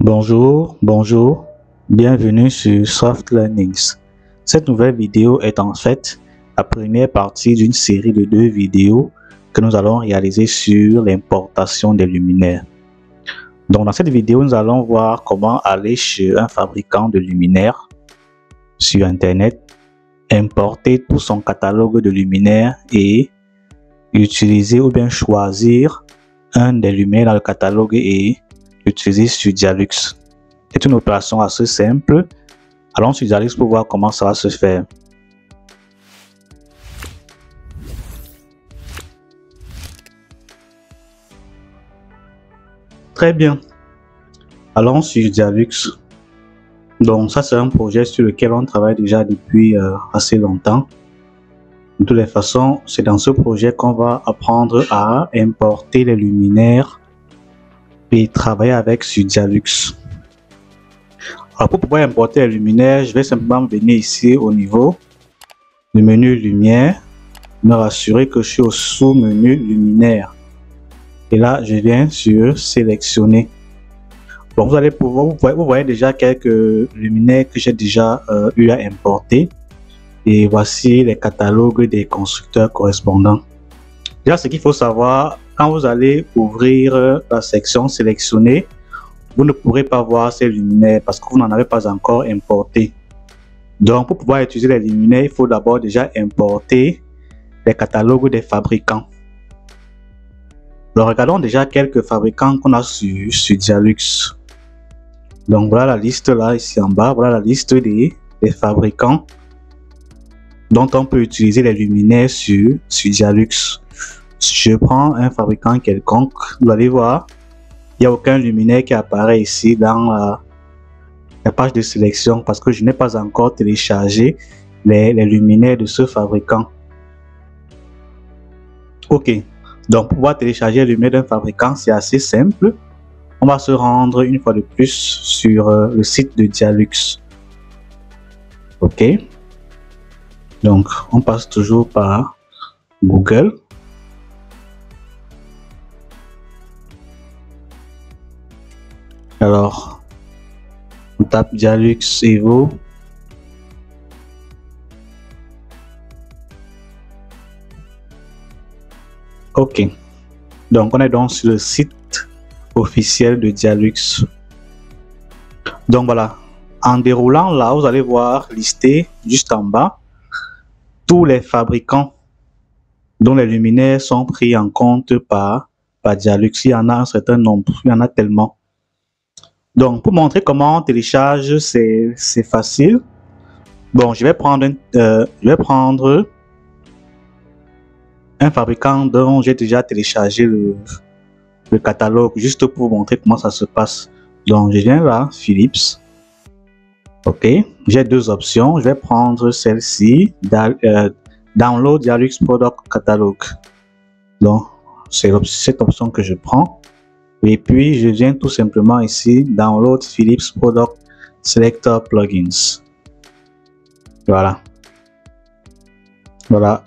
Bonjour, bienvenue sur Soft Learnings. Cette nouvelle vidéo est en fait la première partie d'une série de 2 vidéos que nous allons réaliser sur l'importation des luminaires. Donc dans cette vidéo, nous allons voir comment aller chez un fabricant de luminaires sur Internet, importer tout son catalogue de luminaires et utiliser ou bien choisir un des luminaires dans le catalogue et l'utiliser sur Dialux. C'est une opération assez simple. Allons sur Dialux pour voir comment ça va se faire. Très bien. Allons sur Dialux. Donc ça c'est un projet sur lequel on travaille déjà depuis assez longtemps. De toutes les façons, c'est dans ce projet qu'on va apprendre à importer les luminaires et travailler avec sur Dialux. Alors pour pouvoir importer les luminaires, je vais simplement venir ici au niveau du menu lumière, me rassurer que je suis au sous-menu luminaire. Et là, je viens sur sélectionner. Donc vous allez pouvoir, vous voyez déjà quelques luminaires que j'ai déjà eu à importer. Et voici les catalogues des constructeurs correspondants. Déjà, ce qu'il faut savoir, quand vous allez ouvrir la section sélectionnée, vous ne pourrez pas voir ces luminaires parce que vous n'en avez pas encore importé. Donc, pour pouvoir utiliser les luminaires, il faut d'abord déjà importer les catalogues des fabricants. Alors, regardons déjà quelques fabricants qu'on a sur Dialux. Donc, voilà la liste là, ici en bas. Voilà la liste des fabricants dont on peut utiliser les luminaires sur Dialux. Si je prends un fabricant quelconque, vous allez voir, il n'y a aucun luminaire qui apparaît ici dans la page de sélection parce que je n'ai pas encore téléchargé les luminaires de ce fabricant. Ok, donc pour pouvoir télécharger les luminaires d'un fabricant, c'est assez simple. On va se rendre une fois de plus sur le site de Dialux. Ok. Donc, on passe toujours par Google. Alors, on tape Dialux Evo. Ok. Donc, on est donc sur le site officiel de Dialux. Donc, voilà. En déroulant là, vous allez voir listé juste en bas tous les fabricants dont les luminaires sont pris en compte par Dialux. Il y en a un certain nombre, il y en a tellement. Donc, pour montrer comment on télécharge, c'est facile. Bon, je vais prendre un fabricant dont j'ai déjà téléchargé le catalogue, juste pour vous montrer comment ça se passe. Donc, je viens là, Philips. Ok, j'ai 2 options. Je vais prendre celle-ci, Download Dialux Product Catalog. Donc, c'est cette option que je prends. Et puis, je viens tout simplement ici, Download Philips Product Selector Plugins. Voilà. Voilà.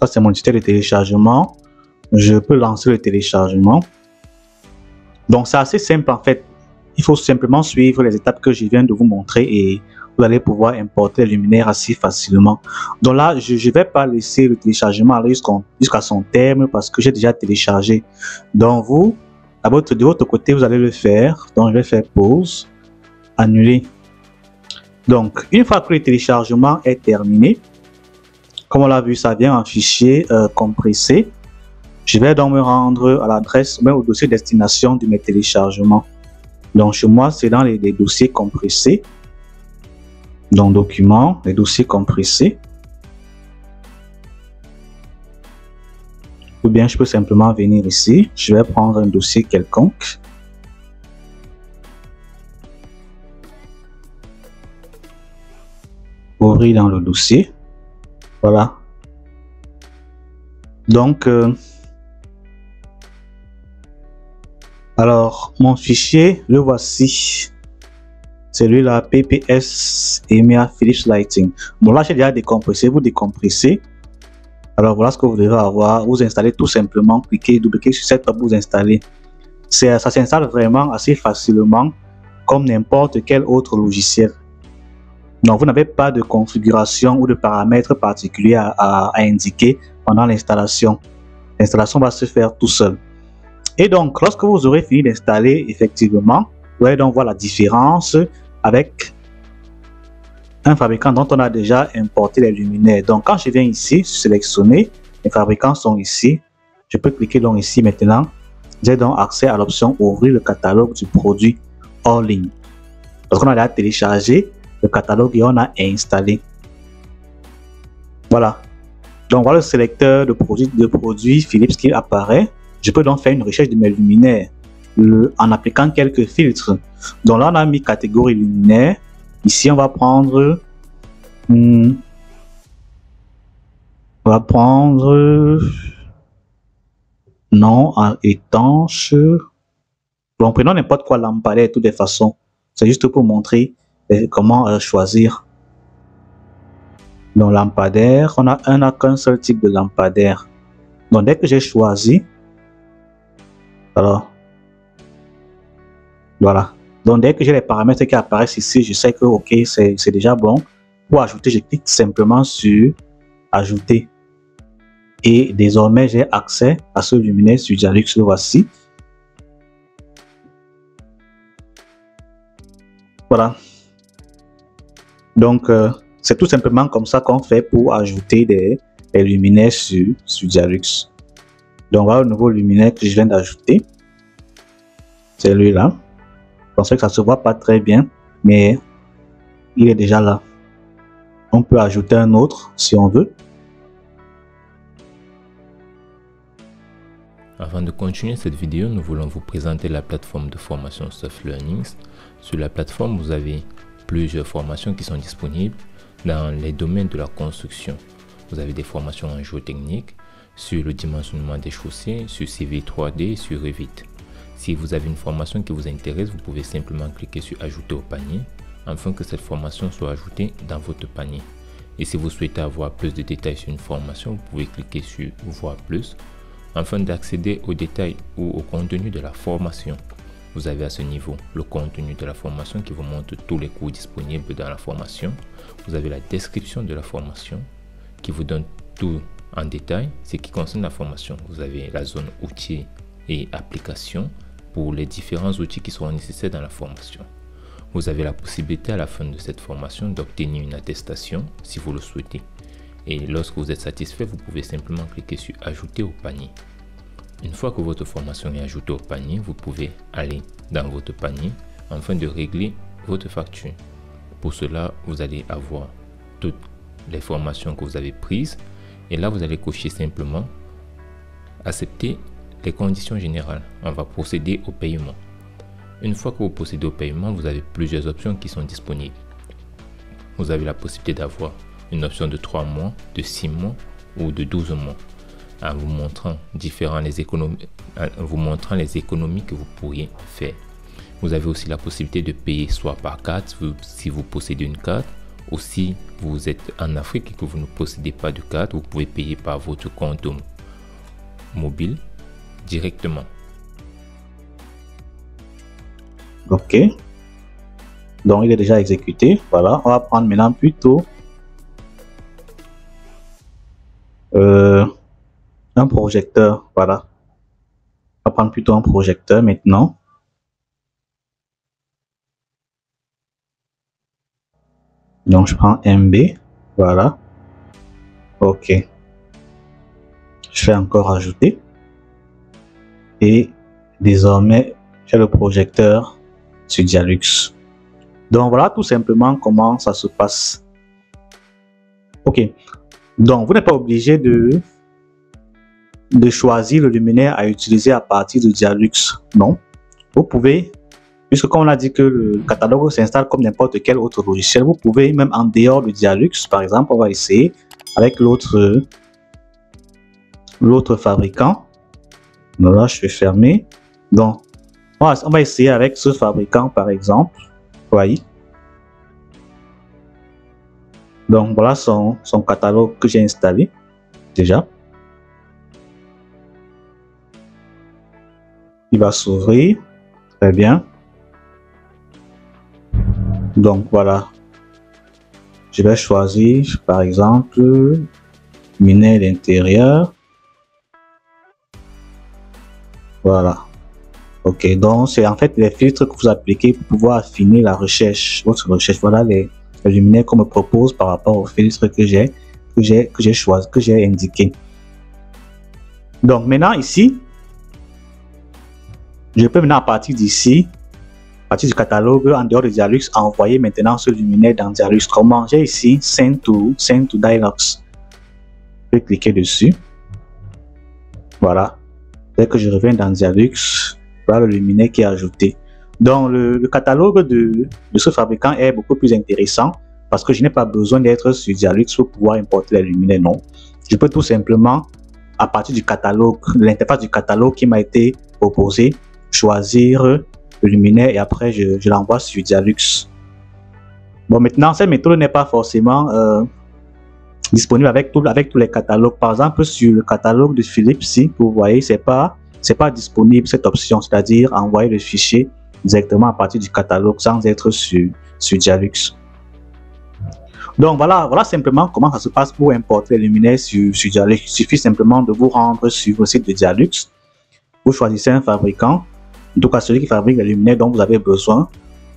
Ça, c'est mon titre de téléchargement. Je peux lancer le téléchargement. Donc, c'est assez simple en fait. Il faut simplement suivre les étapes que je viens de vous montrer et vous allez pouvoir importer les luminaires assez facilement. Donc là, je ne vais pas laisser le téléchargement aller jusqu'à son terme parce que j'ai déjà téléchargé. Donc vous, de votre côté, vous allez le faire. Donc je vais faire pause, annuler. Donc une fois que le téléchargement est terminé, comme on l'a vu, ça vient en fichier compressé. Je vais donc me rendre à l'adresse, au dossier destination de mes téléchargements. Donc chez moi, c'est dans les dossiers compressés. Donc documents, les dossiers compressés. Ou bien je peux simplement venir ici. Je vais prendre un dossier quelconque. Ouvrir dans le dossier. Voilà. Donc alors, mon fichier, le voici. Celui-là, PPS EMEA Philips Lighting. Bon, là, j'ai déjà décompressé. Vous décompressez. Alors, voilà ce que vous devez avoir. Vous installez tout simplement. Cliquez, double-cliquez sur Setup, vous installez. Ça s'installe vraiment assez facilement. comme n'importe quel autre logiciel. Donc, vous n'avez pas de configuration ou de paramètres particuliers à indiquer pendant l'installation. L'installation va se faire tout seul. Et donc, lorsque vous aurez fini d'installer, effectivement, vous allez donc voir la différence avec un fabricant dont on a déjà importé les luminaires. Donc, quand je viens ici, sélectionner, les fabricants sont ici. Je peux cliquer donc ici maintenant. J'ai donc accès à l'option ouvrir le catalogue du produit hors ligne. Parce qu'on a déjà téléchargé le catalogue et on a installé. Voilà. Donc, voilà le sélecteur de produits Philips qui apparaît. Je peux donc faire une recherche de mes luminaires en appliquant quelques filtres. Donc là, on a mis catégorie luminaire. Ici, on va prendre non étanche. Donc, prenons n'importe quoi lampadaire de toutes les façons. C'est juste pour montrer comment choisir. Donc, lampadaire, on n'a qu'un seul type de lampadaire. Donc, dès que j'ai choisi, alors, voilà. Donc, dès que j'ai les paramètres qui apparaissent ici, je sais que OK, c'est déjà bon. Pour ajouter, je clique simplement sur ajouter. Et désormais, j'ai accès à ce luminaire sur Dialux. Le voici. Voilà. Donc, c'est tout simplement comme ça qu'on fait pour ajouter des luminaires sur Dialux. Donc, voilà le nouveau luminaire que je viens d'ajouter. C'est lui-là. Je pensais que ça ne se voit pas très bien, mais il est déjà là. On peut ajouter un autre si on veut. Avant de continuer cette vidéo, nous voulons vous présenter la plateforme de formation SoftLearnings. Sur la plateforme, vous avez plusieurs formations qui sont disponibles dans les domaines de la construction. Vous avez des formations en géotechnique, sur le dimensionnement des chaussées, sur Civil 3D, sur Revit. Si vous avez une formation qui vous intéresse, vous pouvez simplement cliquer sur ajouter au panier afin que cette formation soit ajoutée dans votre panier. Et si vous souhaitez avoir plus de détails sur une formation, vous pouvez cliquer sur voir plus afin d'accéder aux détails ou au contenu de la formation. Vous avez à ce niveau le contenu de la formation qui vous montre tous les cours disponibles dans la formation. Vous avez la description de la formation qui vous donne tout en détail ce qui concerne la formation. Vous avez la zone outils et applications pour les différents outils qui seront nécessaires dans la formation. Vous avez la possibilité à la fin de cette formation d'obtenir une attestation si vous le souhaitez. Et lorsque vous êtes satisfait, vous pouvez simplement cliquer sur ajouter au panier. Une fois que votre formation est ajoutée au panier, vous pouvez aller dans votre panier afin de régler votre facture. Pour cela, vous allez avoir toutes les formations que vous avez prises et là, vous allez cocher simplement accepter les conditions générales. On va procéder au paiement. Une fois que vous procédez au paiement, vous avez plusieurs options qui sont disponibles. Vous avez la possibilité d'avoir une option de 3 mois, de 6 mois ou de 12 mois en vous montrant les économies que vous pourriez faire. Vous avez aussi la possibilité de payer soit par carte si vous possédez une carte, ou si vous êtes en Afrique et que vous ne possédez pas de carte, vous pouvez payer par votre compte mobile directement. OK. Donc, il est déjà exécuté. Voilà. On va prendre maintenant plutôt un projecteur. Voilà. On va prendre plutôt un projecteur maintenant. Donc, je prends MB. Voilà. OK. Je fais encore ajouter. Et désormais, j'ai le projecteur sur Dialux. Donc, voilà tout simplement comment ça se passe. OK. Donc, vous n'êtes pas obligé de choisir le luminaire à utiliser à partir de Dialux. Non. Vous pouvez, puisque comme on a dit que le catalogue s'installe comme n'importe quel autre logiciel, vous pouvez même en dehors de Dialux, par exemple, on va essayer avec l'autre fabricant. Donc là, je vais fermer. Donc, on va essayer avec ce fabricant, par exemple. Voyez. Donc, voilà son catalogue que j'ai installé déjà. Il va s'ouvrir. Très bien. Donc voilà, je vais choisir par exemple luminaire d'intérieur. Voilà. Ok, donc c'est en fait les filtres que vous appliquez pour pouvoir affiner la recherche, votre recherche. Voilà les luminaires qu'on me propose par rapport aux filtres que j'ai choisi, que j'ai indiqué. Donc maintenant ici, je peux maintenant à partir d'ici, à partir du catalogue en dehors de Dialux, envoyer maintenant ce luminaire dans Dialux. Comment? J'ai ici Send to Dialux. Je vais cliquer dessus. Voilà. Dès que je reviens dans Dialux, voilà le luminaire qui est ajouté. Donc le catalogue de ce fabricant est beaucoup plus intéressant parce que je n'ai pas besoin d'être sur Dialux pour pouvoir importer les luminaires. Non. Je peux tout simplement, à partir du catalogue, l'interface du catalogue qui m'a été proposé, choisir le luminaire et après je l'envoie sur Dialux. Bon, maintenant, cette méthode n'est pas forcément disponible avec tous les catalogues. Par exemple, sur le catalogue de Philips, si vous voyez, c'est pas disponible cette option, c'est-à-dire envoyer le fichier directement à partir du catalogue sans être sur Dialux. Donc voilà simplement comment ça se passe pour importer les luminaires sur Dialux. Il suffit simplement de vous rendre sur le site de Dialux. Vous choisissez un fabricant, en tout cas celui qui fabrique les luminaires dont vous avez besoin.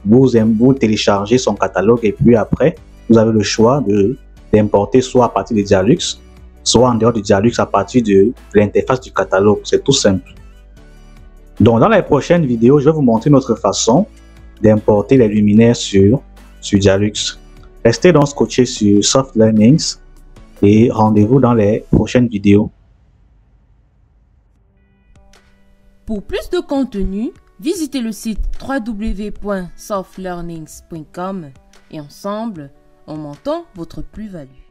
Vous téléchargez son catalogue et puis après, vous avez le choix d'importer soit à partir de Dialux, soit en dehors de Dialux à partir de l'interface du catalogue. C'est tout simple. Donc dans les prochaines vidéos, je vais vous montrer une autre façon d'importer les luminaires sur Dialux. Restez donc scotchés sur Soft Learnings et rendez-vous dans les prochaines vidéos. Pour plus de contenu, visitez le site www.softlearnings.com et ensemble, augmentons votre plus-value.